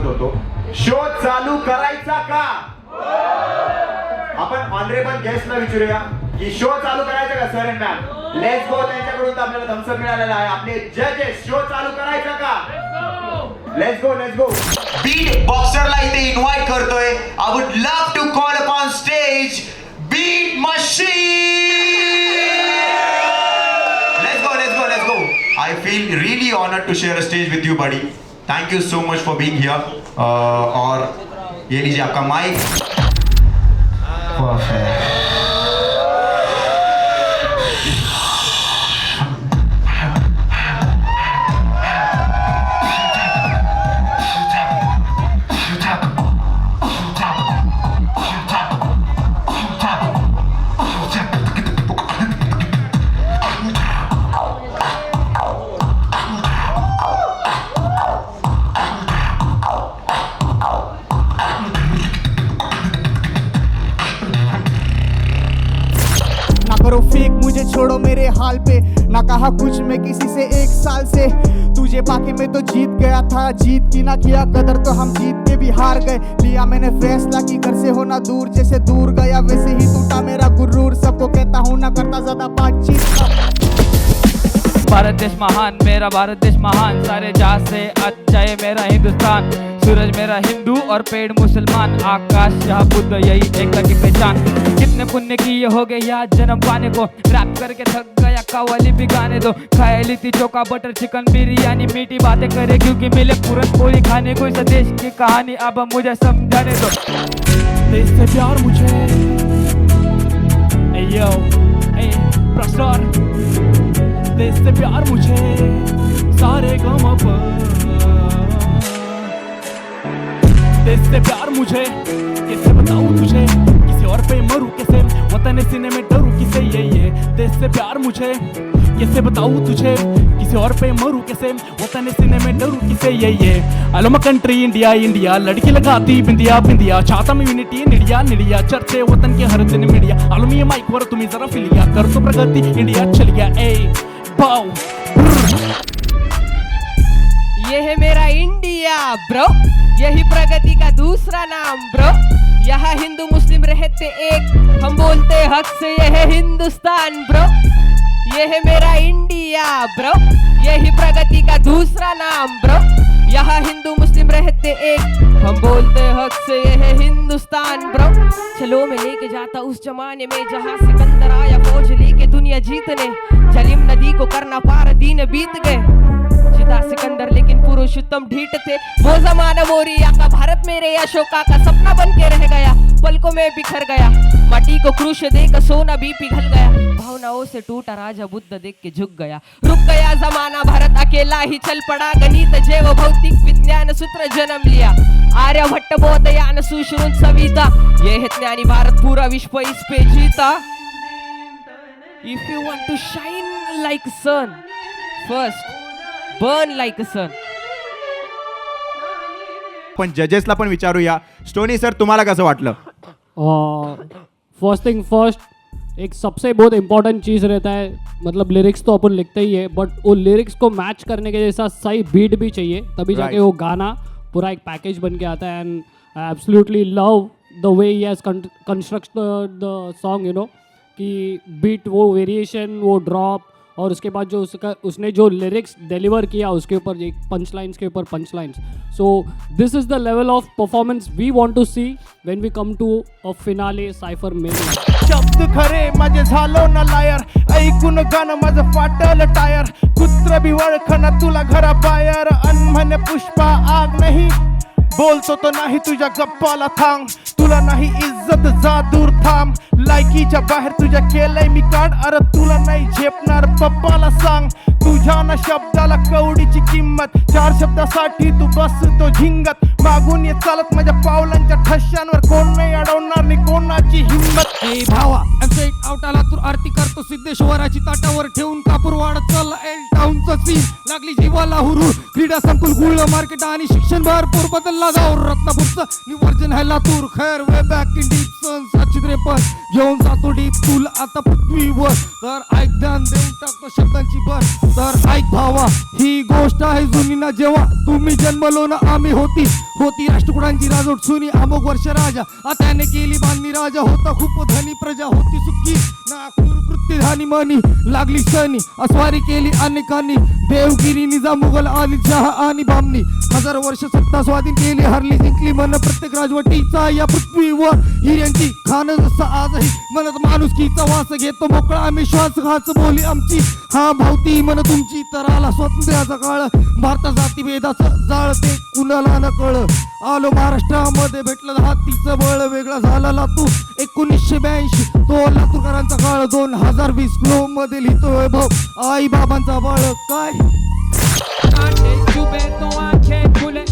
बघत होतो. शो चालू करायचा का? आपण ऑनरेबल गेस्टला विचारूया की शो चालू करायचा का sir and ma'am. Let's go. त्यांच्याकडून तर आपल्याला थम्स अप मिळालेला आहे. आपले जजेस, शो चालू करायचा का? Let's go. बीट बॉक्सरला इथे इन्व्हाइट करतोय. I would love to call upon stage beat machine. Let's go. I feel really honored to share a stage with you, buddy. Thank you so much for being here. और ये लीजिए आपका mic. करो fake मुझे छोड़ो मेरे हाल पे. ना कहा कुछ मैं किसी से 1 साल से. तुझे पाके मैं तो जीत गया था. जीत की ना किया कदर तो हम जीत के भी हार गए. लिया मैंने फैसला कि घर से होना दूर. जैसे दूर गया वैसे ही टूटा मेरा गुरूर. सबको कहता हूँ ना करता ज्यादा बातचीत. भारत देश महान, मेरा भारत देश महान. सारे जहां से अच्छा है मेरा हिंदुस्तान. सूरज मेरा हिंदू और पेड़ मुसलमान. आकाश यहाँ बुद्ध यही एकता की पहचान. कितने पुण्य किए हो गए यहाँ जन्म पाने को. रैप करके थक गया कव्वाली भी गाने दो. खाए ली थी चोखा बटर चिकन बिरयानी. मीठी बातें करे क्योंकि मिले पूरन पूरी खाने को. इस देश की कहानी अब मुझे समझाने दो. देश से प्यार मुझे प्रसार. देश से प्यार मुझे सारे गम पर. देश से प्यार मुझे कैसे बताऊं तुझे. किसी और पे मरूं कैसे. वतन सीने में डरूं किसे. ये देश से प्यार मुझे कैसे बताऊं तुझे. किसी और पे मरूं कैसे. वतन सीने में डरूं किसे. ये अलम कंट्री इंडिया इंडिया. लड़की लगाती बिंदिया बिंदिया. चाहता मैं यूनिटी निडिया निडिया. चर्चे वतन के हर दिन मीडिया. आलमी माइक वर तुम्ही जरा फिलिया. कर तो प्रगति इंडिया चल गया. ये है मेरा इंडिया ब्रो. यही प्रगति का दूसरा नाम ब्रो. यहाँ हिंदू मुस्लिम रहते एक. हम बोलते हक से ये है हिंदुस्तान ब्रो. ये है मेरा इंडिया ब्रो. यही प्रगति का दूसरा नाम ब्रो. यहाँ हिंदू मुस्लिम रहते एक. हम बोलते हक से ये है हिंदुस्तान ब्रो. चलो मैं लेके जाता उस जमाने में जहाँ सिकंदर आया फौज लेके दुनिया जीतने. झलीम नदी को करना पार दिन बीत गए. जीता सिकंदर लेकिन पुरुषोत्तम ढीठ थे. वो जमाना मोरिया का. भारत मेरे अशोका का सपना बन के रह गया. पलकों में बिखर गया. माटी को क्रूश देकर सोना भी पिघल गया. भावनाओं से टूटा राजा बुद्ध देख के झुक गया. रुक गया जमाना. भारत अकेला ही चल पड़ा. गणित जैव भौतिक विज्ञान सूत्र जन्म लिया. आर्यभट्ट बौद्धयान सुश्रुत सविता. ये है ज्ञानी भारत. पूरा विश्व इस पे जीता. If you want to shine like sun, first burn like a sun. पण जजेसला पण विचारूया. स्टोनी सर तुम्हाला कसं वाटलं? फर्स्ट थिंग फर्स्ट, एक सबसे बहुत इम्पोर्टेंट चीज़ रहता है. मतलब लिरिक्स तो अपन लिखते ही है बट वो लिरिक्स को मैच करने के जैसा सही बीट भी चाहिए. तभी जाके वो गाना पूरा एक पैकेज बन के आता है. And I absolutely love the way he has constructed the song. You know कि बीट, वो वेरिएशन, वो ड्रॉप और उसके बाद जो उसने जो लिरिक्स डिलीवर किया उसके ऊपर एक पंच लाइन्स के ऊपर punch lines. So this is the level of performance we want to see when we come to a finale cypher main. शब्द खरे माझे झालो ना लायर. ऐकून गाणं माझं फाटल टायर. कुत्र बी वळखना तुला घराबाहेर. अनम्हने पुष्पा आग नाही. बोलतो तो नाही तुझ्या गप्पाला थांब. तुला नाही इज्जत जा दूर थांब. लायकीच्या बाहेर तुझ्या केलंय मी काढ. अरे तुला नाही झेपणार पप्पाला सांग. तुझ्या ना शब्दाला कवडीची किंमत. 4 शब्दासाठी तू बसतो झिंगत. मागून ये चालत माझ्या पावलांच्या ठशांवर. कोण नाही अडवणार नाही कोणाची हिंमत. Hey भावा, I'm saying नाईट आउट आला तर आरती करतो सिद्धेश्वराची ताटावर ठेवून कापूर वाढत चालला एल टाउनचा सीन लागली जीवाला हुरूर क्रीडा संकुल गुळ मार्केट आणि शिक्षण भरपूर बदलला जाऊ रत्नापूरचं निवर्जन आहे लातूर खैर वे बॅक इन डीप सन 753 घेऊन जातो डीप तुला आता पृथ्वीवर तर ऐक ध्यान देऊन टाकतो शब्दांची भर तर ऐक भावा ही गोष्ट आहे जुनी ना जेव्हा तुम्ही जन्मलो ना आम्ही होती राष्ट्रकुटांची राजवट सुनी अमोघ वर्ष राजा त्याने केली बांधणी राजा होता खूप धनी प्रजा होती सुखी ना कृत्य धानी मनी लागली सनी अस्वारी केली अनेकांनी देवगिरी निजाम मुघल आदिलशाह आणि बामणी 1000 वर्ष सत्ता स्वाधीन केली हरली जिंकली मन प्रत्येक राजवटीचा या पृथ्वीवर हिऱ्यांची खान जसं आजही मनत माणुसकीचा वास घेतो मोकळा आम्ही श्वास घाच बोली आमची हा भावती मन तुमची तर आला स्वातंत्र्याचा काळ भारता जाती भेदाचं जाळ ते कुणाला न कळ आलो महाराष्ट्रामध्ये भेटलं हातीचं बळ वेगळा झाला लातूर 1982 तो लातूरकरांचा काळ 2020 फ्लो मध्ये लिहितो वैभव आई बाबांचा बळ काय आंखें चुभे तो आंखें खुले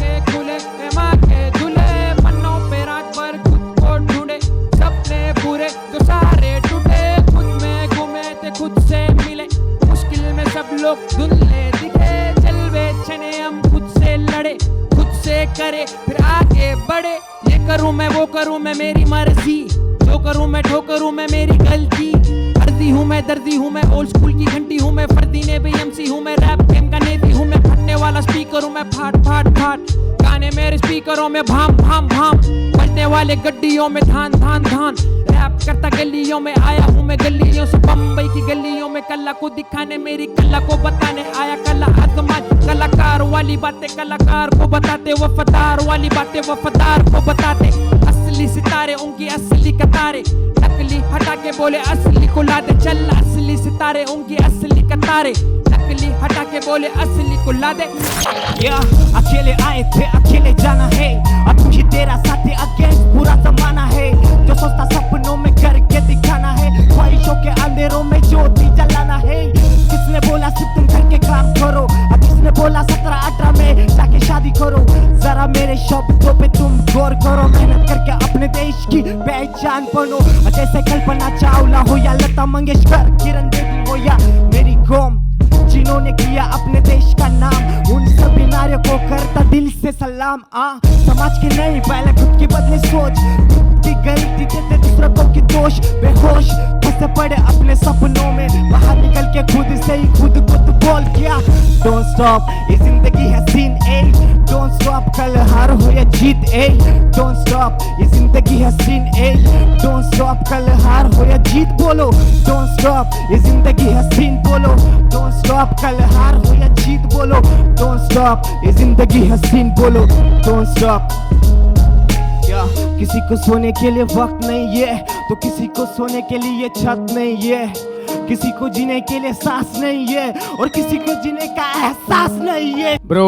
ए मांखे धुले पन्नों पे रात भर खुद को ढूंढे सपने पूरे जो सारे टूटे खुद में घूमे थे खुद से मिले मुश्किल में सब लोग धुंधले दिखे जलवे छने हम खुद से लड़े खुद से करे फिर आगे बढ़े ये करूं मैं वो करूं मैं मेरी मर्जी जो करूं मैं ठोकरूं मैं मेरी गलती अर्जी हूँ मैं दर्जी हूँ मैं ओल्ड स्कूल की घंटी हूँ मैं फर्दी ने भी एमसी हूँ मैं रैप गेम का नेती हूँ मैं फटने वाला स्पीकर हूँ मैं फाट फाट फाट गाने मेरे स्पीकरों में भाम भाम भाम बजने वाले गड्डियों में धान धान धान रैप करता गलियों में आया हूँ मैं गलियों से बम्बई की गलियों में कला को दिखाने मेरी कला को बताने आया कला आजमान कलाकार वाली बातें कलाकार को बताते वफादार वाली बातें वफादार को बताते असली सितारे उनकी असली कतारे नकली हटा के बोले असली को ला दे चल असली सितारे उनकी असली कतारे नकली हटा के बोले असली को ला दे अकेले आए थे अकेले जाना है अब मुझे तेरा साथी अगेंस्ट पूरा जमाना है जो सोचता सपनों में करके दिखाना है ख्वाहिशों के अंधेरों में ज्योति जलाना है किसने बोला सिर्फ तुम घर के काम करो अब किसने बोला 17-18 में जाके शादी करो जरा मेरे शब्दों पे तुम गौर करो मेहनत करके अपने देश की पहचान बनो जैसे कल्पना चावला हो या लता मंगेशकर किरण बेदी हो या मेरी कौम जिन्होंने किया अपने देश का नाम उन सभी नारियों को करता दिल से सलाम समाज की नहीं पहले खुद की बदले सोच खुद की गलती देते दूसरों को की दोष बेहोश फंसे पड़े अपने सपनों में बाहर निकल के खुद से ही खुद को तो बोल क्या डोंट स्टॉप ये जिंदगी है सीन ए डोंट स्टॉप कल हार हो या जीत ए डोंट स्टॉप ये जिंदगी है सीन ए डोंट स्टॉप कल हार हो या जीत बोलो डोंट स्टॉप ये जिंदगी है सीन बोलो डोंट स्टॉप कल हार हो या जीत बोलो डोंट स्टॉप ये जिंदगी है सीन बोलो डोंट स्टॉप किसी को सोने के लिए वक्त नहीं है तो किसी को सोने के लिए छत नहीं है किसी को जीने के लिए सांस नहीं है और किसी को जीने का एहसास नहीं है ब्रो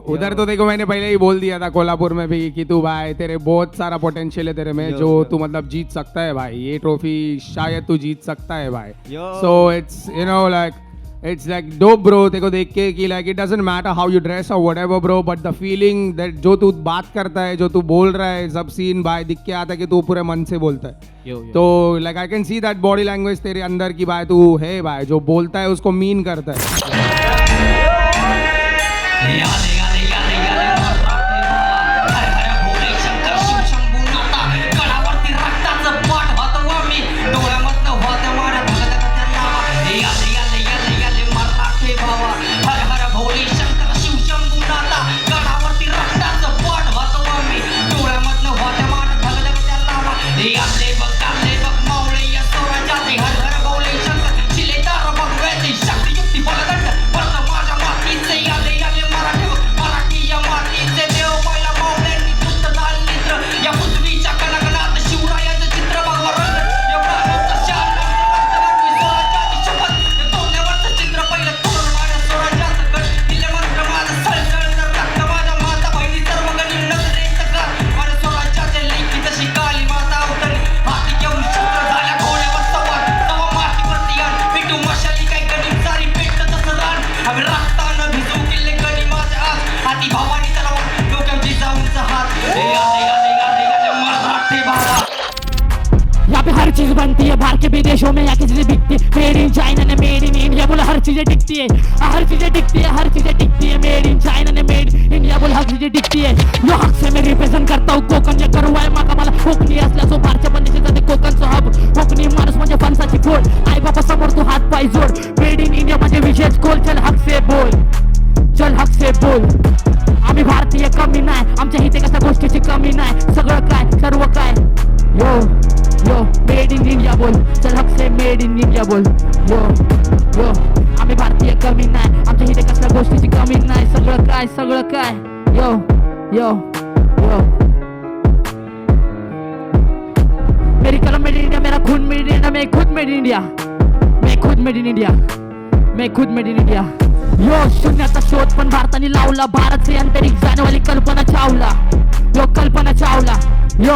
उधर तो देखो मैंने पहले ही बोल दिया था कोल्हापुर में भी कि तू भाई तेरे बहुत सारा पोटेंशियल है तेरे में जो तू मतलब जीत सकता है भाई ये ट्रॉफी शायद तू जीत सकता है भाई so it's you know like it's like dope bro तेको देख के कि like it doesn't matter how you dress or whatever bro but the feeling that जो तू बात करता है जो तू बोल रहा है सब सीन भाई दिख के आता है कि तू पूरे मन से बोलता है तो like I can see that body language तेरे अंदर की भाई तू है भाई जो बोलता है उसको मीन करता है विदेशों में या किसी से बिकती है, मेड इन चाइना ने मेड इन इंडिया बोला हर चीजें टिकती है, हर चीजें टिकती है, हर चीजें टिकती है, मेड इन चाइना ने मेड इंडिया बोला हर चीजें टिकती है. यो हक से मैं रिप्रेझेंट करता हूँ कोकण, जे करू आहे माका मला कोकणी असल्यासो भारच्या बंदीचे जाते कोकणचं हब. कोकणी माणूस म्हणजे फणसाची फोड, आई बाबा समोर तू हात पाय जोड. मेड इन इंडिया म्हणजे विशेष गोल, चल हक से बोल, चल हक से बोल. आम्ही भारतीय कमी नाही, आमच्या इथे कशा गोष्टीची कमी नाही, सगळं काय सर्व काय. यो यो मेड इन इंडिया बोल, चल हक से मेड इन इंडिया बोल. यो यो आम्ही भारतीय कमी नाही, आमच्या इथे कसल्या गोष्टीची कमी नाही, सगळं काय सगळं काय. यो यो यो मेरी कलम मेड इन इंडिया, मेरा खून मेड इन इंडिया, मैं खुद मेड इन इंडिया, मैं खुद मेड इन इंडिया, मैं खुद मेड इन इंडिया. यो शून्याचा शोध पण भारताने लावला, भारत से अंतरिक्ष जाने वाली कल्पना चावला, यो कल्पना चावला. यो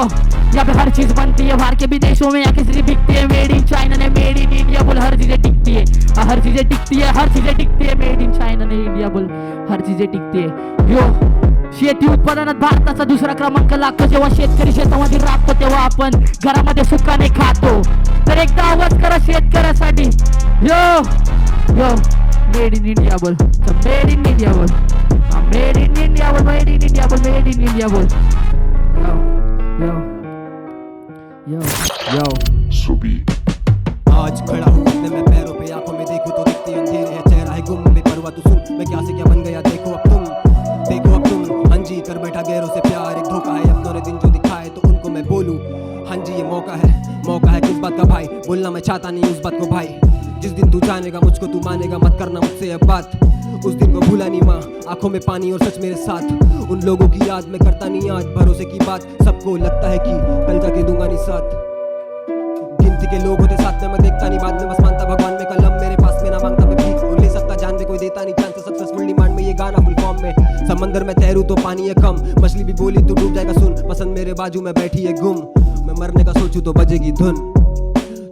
यहाँ पे हर चीज बनती है, बाहर के विदेशों में या किसी से बिकती है, मेड इन चाइना ने मेड इन इंडिया बोल हर चीजें टिकती है, हर चीजें टिकती है, हर चीजें टिकती है, मेड इन चाइना ने इंडिया बोल हर चीजें टिकती है. यो शेती उत्पादनात भारताचा दुसरा क्रमांक लागतो, जेव्हा शेतकरी शेतामध्ये राबतो तेव्हा आपण घरामध्ये सुखाने खातो. तर एकदा आवाज करा शेतकऱ्यासाठी. यो यो मेड इन इंडिया बोल, मेड इन इंडिया बोल, मेड इन इंडिया बोल, मेड इन इंडिया बोल, मेड इन इंडिया बोल. यो यो यो आज खड़ा हूँ घुटने में पैरों पे, आंखों में देखूं तो दिखती अंधेरे है, चेहरा है गुम बेपरवाह तू सुन, मैं क्या से क्या बन गया देखो अब तुम, देखो अब तुम. हाँ जी कर बैठा गैरों से प्यार, एक धोखा है अब दोनों दिन जो दिखाए तो उनको मैं बोलूं. हाँ जी ये मौका है किस बात का भाई, बोलना मैं चाहता नहीं उस बात को भाई. जिस दिन तू जानेगा मुझको तू मानेगा, मत करना मुझसे अब बात, उस दिन को भूला नहीं माँ. आंखों में पानी और सच मेरे साथ, उन लोगों की याद में करता नहीं आज भरोसे की बात. सबको लगता है कि कल जाके दूंगा नहीं साथ, गिनती के लोग होते साथ में, मैं देखता नहीं बाद में, बस मानता भगवान में. कलम मेरे पास में ना मांगता मैं भीख, और ले सकता जान में कोई देता नहीं चांस. सक्सेसफुल डिमांड में ये गाना फुल फॉर्म में, समंदर में तैरू तो पानी है कम, मछली भी बोली तो डूब जाएगा सुन. पसंद मेरे बाजू में बैठी है गुम, मैं मरने का सोचूं तो बजेगी धुन.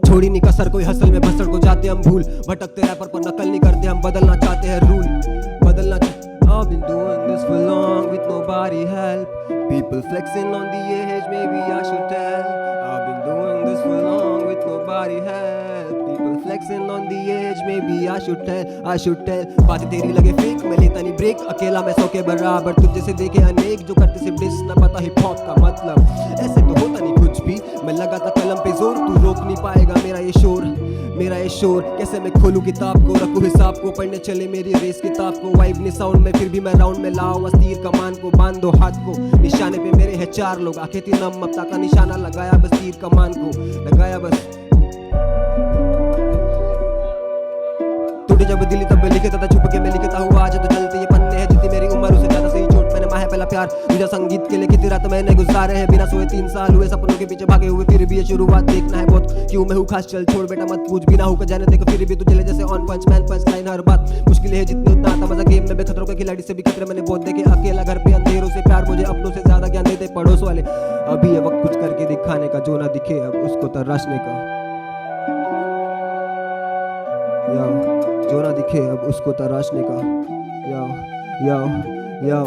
छोड़ी नहीं कसर कोई हसल में, भसड़ को जाते हम भूल, भटकते रैपर पर नकल नहीं करते हम, बदलना चाहते हैं रूल, बदलना. I've been doing this for long with nobody help, people flexing on the edge, maybe I should tell. I've been doing this for long with nobody help, people flexing on the edge, maybe I should tell. बातें तेरी लगे fake, मैं लेता नहीं break, अकेला मैं 100 के बराबर, तुझ जैसे देखे अनेक जो करते सिर्फ डिस, न पता हिप हॉप का मतलब. ऐसे तो होता नहीं कुछ भी, मैं लगा था कलम पे जोर, तू रोक नहीं पाएगा मेरा ये शोर, मेरा ये शोर. कैसे मैं खोलूं किताब को, रखूं हिसाब को, पढ़ने चले मेरी रेस किताब को. वाइब नहीं साउंड में फिर भी मैं राउंड में लाऊं, अस्तीर कमान को बांध दो हाथ को, निशाने पे मेरे है 4 लोग, आंखें थी नम, ममता का निशाना लगाया बस, तीर कमान को लगाया बस. टूटे जब दिली तब लिखता था, छुप के मैं लिखता हुआ आज तो चलते ये पन्ने हैं, जितनी मेरी उम्र उसे ज्यादा सही चोट मैंने माहे पहला प्यार. तुझा संगीत के लिए कितनी रात मैंने गुजारे हैं, बिना सोए 3 साल हुए, सपनों के पीछे भागे हुए, फिर भी ये शुरुआत देखना है बहुत, क्यों मैं हूँ खास. चल छोड़ बेटा मत पूछ, बिना होकर जाने देख फिर भी तू चले जैसे ऑन पंच मैन, पंच लाइन हर बात मुश्किल है जितनी उतना आता मजा. गेम में बेखतरों के खिलाड़ी से भी खतरे मैंने बहुत देखे, अकेला घर पे अंधेरों से प्यार, मुझे अपनों से ज्यादा ज्ञान देते पड़ोस वाले. अभी ये वक्त कुछ करके दिखाने का, जो ना दिखे अब उसको तराशने का. जो ना दिखे अब उसको तराशने का. यो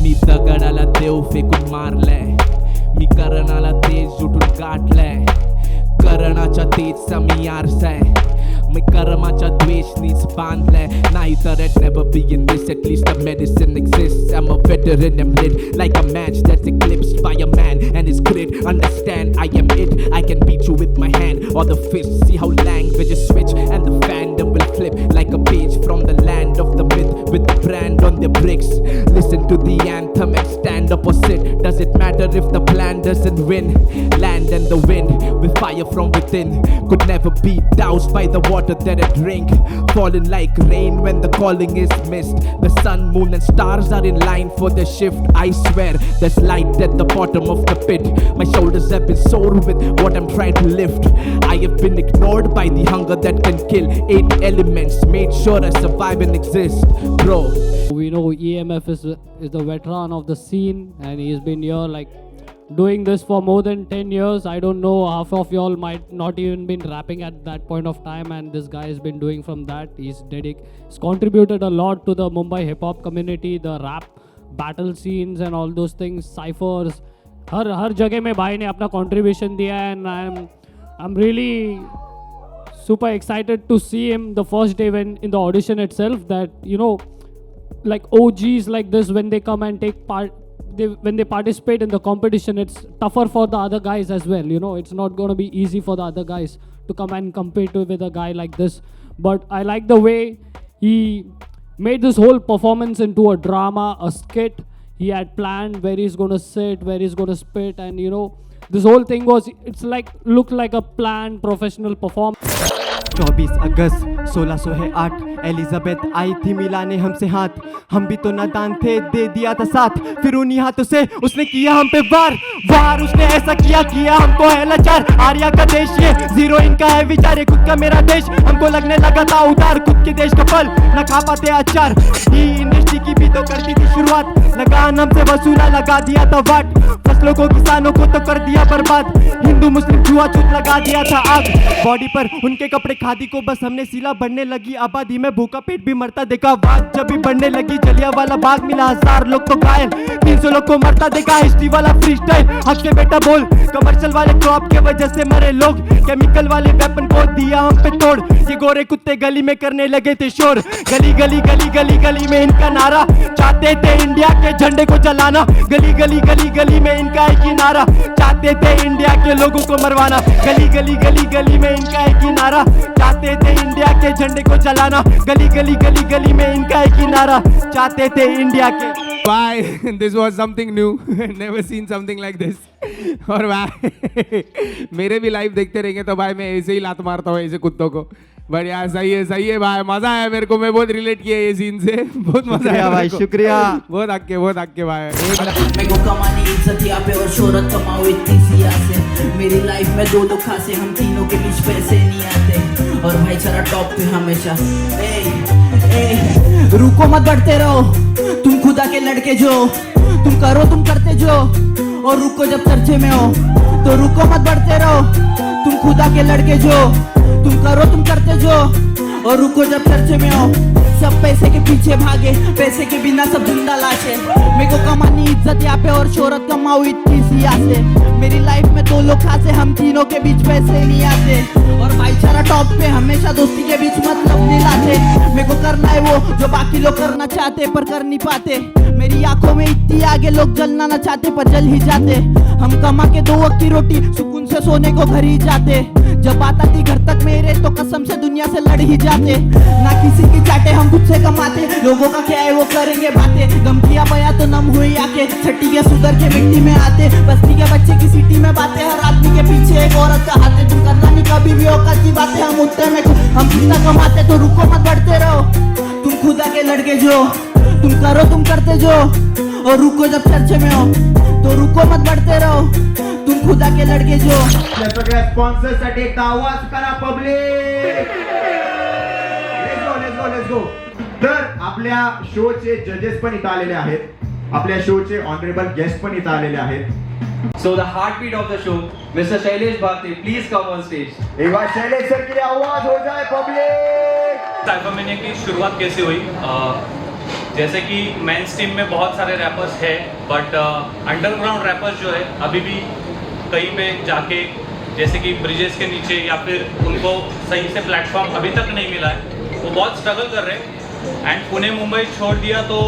मी दगडाला देव फेकून मारलाय, मी करणाला तेज उठून गाठलाय, करणाच्या तेजचा मी आरसाय, मी कर्माच्या द्वेषनीच बांधलाय. नाही तर I'd never be in this, at least the medicine exists. I'm a veteran, I'm lit like a match that's eclipsed by a man and his grit. Understand, I am it, I can beat you with my hand or the fist. See how languages switch and the fandom will flip like a page from the land of the myth with the brand on their bricks. Listen to the anthem and stand up or sit. Does it matter if the plan doesn't win? Land and the wind with fire from within could never be doused by the water that I drink. Falling like rain when the calling is missed. The sun, moon and stars are in line for their shift. I swear there's light at the bottom of the pit. My shoulders have been sore with what I'm trying to lift. I have been ignored by the hunger that can kill. 8 elements made sure I survive and exist, bro. We know EMF is the veteran of the scene, and he's been here like doing this for more than 10 years. I don't know, half of y'all might not even been rapping at that point of time, and this guy has been doing from that. He's contributed a lot to the Mumbai hip hop community, the rap battle scenes and all those things, ciphers. हर जगह में भाई ने अपना contribution दिया है, and I'm really super excited to see him the first day when in the audition itself, that you know, like OGs like this, when they come and take part, when they participate in the competition, it's tougher for the other guys as well. You know, it's not going to be easy for the other guys to come and compete with a guy like this. But I like the way he made this whole performance into a drama, a skit. He had planned where he's going to sit, where he's going to spit, and you know, this whole thing was, it's like, looked like a planned professional performance. 24 August 1608 Elizabeth आई थी मिलाने हमसे हाथ, हम भी तो नादान थे, दे दिया था साथ, फिर उन्हीं हाथों से उसने किया हम पे वार उसने ऐसा किया हमको है लाचार। आर्या का देश ये, जीरो इनका है विचार, ये खुद का मेरा देश, हमको लगने लगा था उधार, खुद के देश का फल ना खा पाते अचार। इंडस्ट्री की भी तो कर दी थी शुरुआत, लगान हमसे वसूला, लगा दिया था वाट, फसलों को किसानों को तो कर दिया बर्बाद, हिंदू मुस्लिम छुआछूत लगा दिया था आग, बॉडी पर उनके कपड़े खादी को बस हमने सिला, बढ़ने लगी आबादी में भूखा पेट भी मरता देखा, बात जब भी बढ़ने लगी जलियांवाला बाग मिला, 1000 लोग तो घायल, 300 लोग को मरता देखा, हिस्ट्री वाला फ्री स्टाइल, हक से बेटा बोल, कमर्शियल वाले क्रॉप के वजह से मरे लोग, केमिकल वाले वेपन को दिया हम पे तोड़, ये गोरे कुत्ते गली में करने लगे थे शोर, गली गली गली गली गली में इनका नारा, चाहते थे इंडिया के झंडे को जलाना, गली गली गली गली में इनका एक ही नारा, चाहते थे इंडिया के लोगों को मरवाना, गली गली गली गली में इनका एक ही नारा, चाहते थे इंडिया के झंडे को जलाना, गली गली गली गली में इनका एक ही नारा, चाहते थे India K. Bye. This was something new. Never seen something like this. और भाई मेरे भी लाइव देखते रहेंगे तो भाई मैं ऐसे ही लात मारता हूँ ऐसे कुत्तों को। बट यार सही है भाई, मजा आया मेरे को, मैं बहुत रिलेट किया ये सीन से, बहुत मजा आया भाई, शुक्रिया, बहुत हक के भाई। मेरे को कमानी इज्जत यहाँ पे और शोहरत कमाओ इतनी सिया से, मेरी लाइफ में 2 लोग खासे, हम तीनों के बीच पैसे नहीं आते, और भाईचारा टॉप पे हमेशा। रुको मत बढ़ते रहो, तुम खुदा के लड़के जो, तुम करो तुम करते जो, और रुको जब चर्चे में हो तो रुको मत बढ़ते रहो, तुम खुदा के लड़के जो, तुम करो तुम करते जो, और रुको जब चर्चे में हो। सब पैसे के पीछे भागे, पैसे के बिना सब जिंदा लाशे, मेरे को कमानी इज्जत यहाँ पे और शोहरत कमाओ इतनी सिया से, मेरी लाइफ में 2 लोग खासे, हम तीनों के बीच पैसे नहीं आते, और भाईचारा टॉप पे हमेशा, दोस्ती के बीच मतलब नहीं लाते, मेरे को करना है वो जो बाकी लोग करना चाहते पर कर नहीं पाते, मेरी आंखों में इतनी आगे, लोग जलना ना चाहते पर जल ही जाते, हम कमा के 2 वक्त की रोटी सुकून से सोने को घर ही जाते, जब बात आती घर तक मेरे तो कसम से दुनिया से लड़ ही जाते, ना किसी की चाटे हम खुद से कमाते, लोगों का क्या है वो करेंगे बातें, गम किया बया तो नम हुई आके, छठी के सुधर के मिट्टी में आते, बस्ती के बच्चे की सिटी में बातें, हर आदमी के पीछे एक औरत का हाथ है, तुम करना नहीं कभी भी औकात की बातें, हम उठते में हम कितना कमाते, तो रुको मत बढ़ते रहो, तुम खुदा के लड़के जो, तुम करो तुम करते जो, और रुको जब चर्चे में हो तो रुको मत बढ़ते रहो, तुम खुदा के लड़के जो। सगळ्या स्पॉन्सर साठी एक आवाज करा पब्लिक, लेट्स गो। तर आपल्या शोचे जजेस पण इथं आलेले आहेत, आपल्या शोचे ऑनरेबल गेस्ट पण इथं आलेले आहेत। So the heartbeat of the show, Mr. Shailesh Bhate, please come on stage. एक बार शैलेश सर के लिए आवाज हो जाए पब्लिक। साइफर मैनिया की शुरुआत कैसे हुई? जैसे कि मेन स्ट्रीम में बहुत सारे रैपर्स हैं, बट अंडरग्राउंड रैपर्स जो है अभी भी कहीं पे जाके, जैसे कि ब्रिजेस के नीचे, या फिर उनको सही से प्लेटफॉर्म अभी तक नहीं मिला है, वो बहुत स्ट्रगल कर रहे हैं। एंड पुणे मुंबई छोड़ दिया तो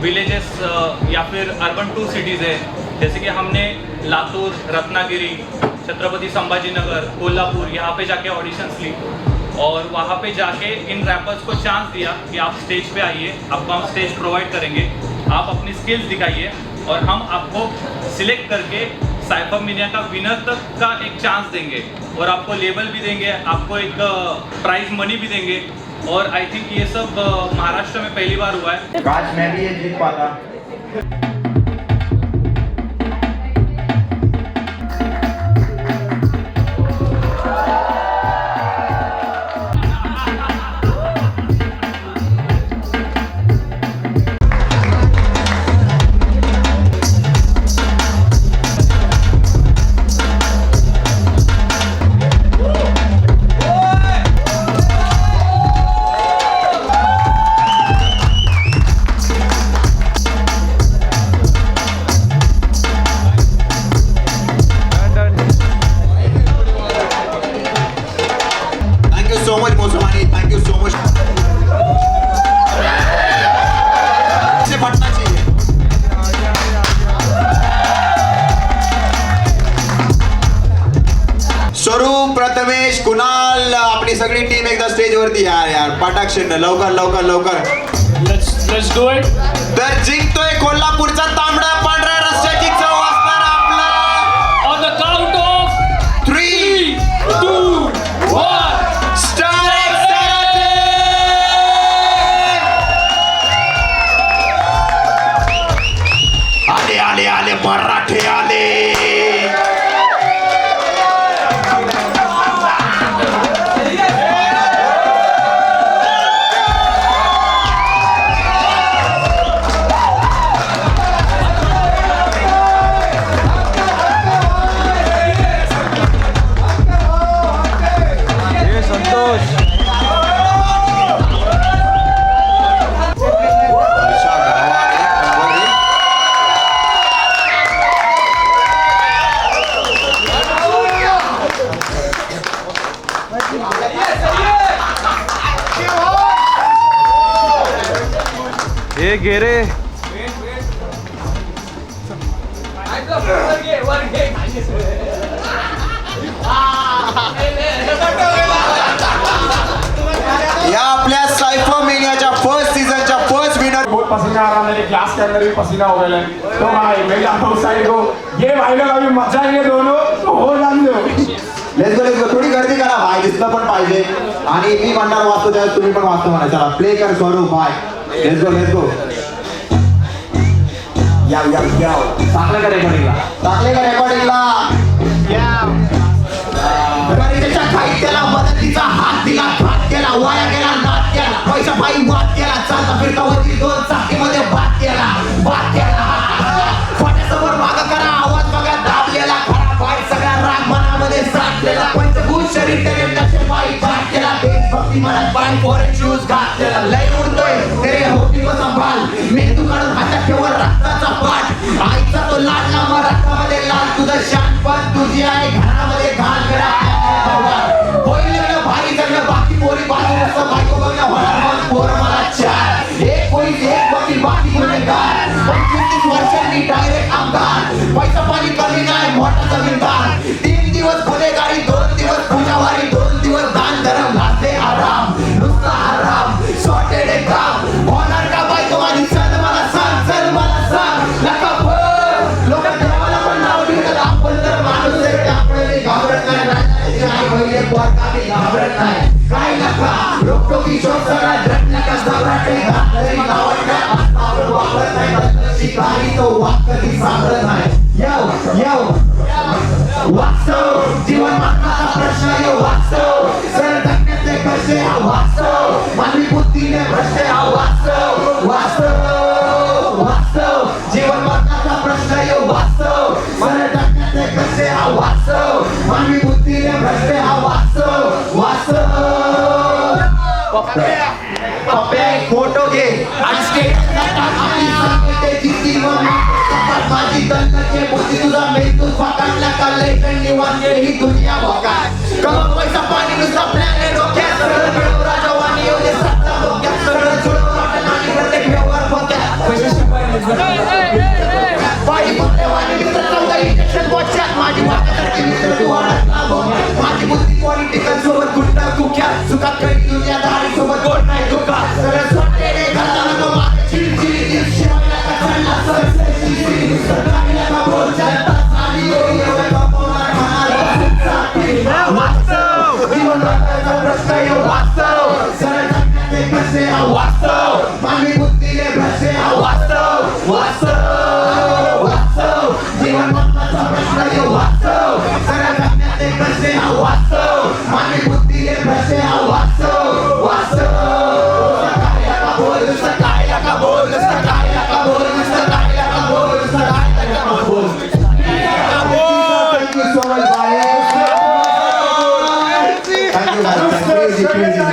विलेजेस या फिर अर्बन 2 सिटीज़ है, जैसे कि हमने लातूर, रत्नागिरी, छत्रपति संभाजीनगर, कोल्हापुर, यहाँ पे जाके ऑडिशंस ली, और वहाँ पे जाके इन रैपर्स को चांस दिया कि आप स्टेज पे आइए, आपको हम स्टेज प्रोवाइड करेंगे, आप अपनी स्किल्स दिखाइए, और हम आपको सिलेक्ट करके साइफर मीडिया का विनर तक का एक चांस देंगे, और आपको लेबल भी देंगे, आपको एक प्राइज मनी भी देंगे। और आई थिंक ये सब महाराष्ट्र में पहली बार हुआ है। काश मैं भी ये जीत पाता। so much Mosmani, thank you so much. से फटना चाहिए. स्वरूप, प्रथमेश, कुणाल, आपली सगळी टीम एकदा स्टेज वरती यार पटाक्षण लवकर लवकर लवकर. Let's do it. तर जिंकतोय कोल्हापूरचा तांबडा पांढऱ्या रस्त्याची चव असणार आपला. On the count of 3, 2, 1. Star आले आले आले मराठे आले. ये गेरे या आपल्या सायफर मेनियाच्या फर्स्ट सीझनच्या फर्स्ट विनर. बहुत पसीना आ रहा है, मेरे क्लास के अंदर भी पसीना हो गया है. तो भाई मैं जाता हूँ साइड को. ये भाई लोग अभी मजा आएंगे दोनों, तो हो जान दो. लेट्स गो थोडी गर्दी करा भाई, दिसलं पण पाहिजे. आणि मी म्हणणार वाचतो त्यावेळेस तुम्ही पण वाचतो म्हणा. चला प्ले कर स्वरूप भाई. लेट्स गो याव टाकले का रेकॉर्डिंगला गणेशाच्या साहित्याला मदतीचा हात दिला, भात केला, वाया गेला, नात केला, पैसा पायी वाद केला, चालता फिरता वरती 2 चाकीमध्ये बात केला. खोट्यासमोर मागं करा, आवाज बघा दाबलेला, खरा पाय सगळा राग मनामध्ये साठलेला, पंचभूत शरीर त्याने नशेपायी पाठ केला, देशभक्ती मनात पाय फॉरेन शूज घातलेला, लय उडतोय तेरे होती को संभाल, मेंदू काढून हातात ठेवर रक्ताचा पाठ, आईचा तो लाडला मग रक्तामध्ये लाल, तुझं शानपण तुझी आहे घरामध्ये घाल करा. होईल लग्न भारी जगणं, बाकी पोरी बाजू नसतं, बायको बघणं होणार मग पोरं मला 4, एक पोरी एक वकील बाकी गुन्हेगार, 25 वर्षांनी डायरेक्ट आमदार, पैसा पाणी कमी नाही मोठा जमीनदार, 3 दिवस गुन्हेगारी, 2 दिवस पूजावारी, 2 दिवस दान धर्म, घातले आराम, नुसता आराम, सॉर्टेड एक काम होणार का बायको माझी. चल मला सांग, चल मला सांग, नका भर लोक देवाला पण नाव लिहितात, आपण तर माणूस आहे त्यामुळे घाबरत नाही, आई पहिले पोरका मी घाबरत नाही, काय नका रोखोकी शोध सगळा drug का घाबरत नाही, नावावर वापरत नाही, शिकारी तो वाक कधी सापडत नाही. वास्तव जीवन मागण्याचा प्रश्न यो वास्तव, सर धन्यते कसे हा वास्तव, मानवी बुद्धीने भ्रष्ट हा वास्तव, वास्तव जीवन मागण्याचा प्रश्न यो वास्तव, सर धन्यते कसे हा वास्तव, मानवी बुद्धीने भ्रष्ट हा वास्तव. पप्प्या एक फोटो घे आणि स्टेटसला टाक आपली संकटेची जीवन माझी दंडके बुद्धी तुझा मेंदू फाकाटला का लेखंडी वांगे ही दुनिया भोकाट, कमक पैसा पाणी नुसता प्लॅन आहे डोक्यात, सरळ मिळव राजवानी येऊ दे सत्ता डोक्यात, सरळ जुळव वाटण आणि प्रत्येक व्यवहार भोक्यात, बाई बुद्धेवानी मित्र 14 इंजेक्शन बोच्यात, माझी वाटासारखी मित्र तू अडकला भोग्यात, माझी बुद्धी पॉलिटिकल सोबत गुंडा कुख्यात, चुकात काही दुनियादारी सोबत गोड नाही दुखात, सरळ सोडते रे घालताना तो मागे चिडचिडी शिवायला का चढला सरसेची शिडी, सरकारला का बोल जनता साली होई एवढं कपवणार म्हणाला वास्तव, जीवन राहण्याचा प्रश्न यो वास्तव, सरळ जगण्याचे कसे हा वास्तव, मानवी बुद्धीने भ्रष्टे हा वास्तव, जीवन मरणाचा प्रश्न यो वास्तव, सरळ जगण्याचे कसे हा वास्तव, मानवी बुद्धीने भ्रष्टे हा वास्तव. सकाळला का बोल, सकाळला का बोल, सकाळला का बोल, सकाळला का बोल. Thank you so much, bye. Thank you guys.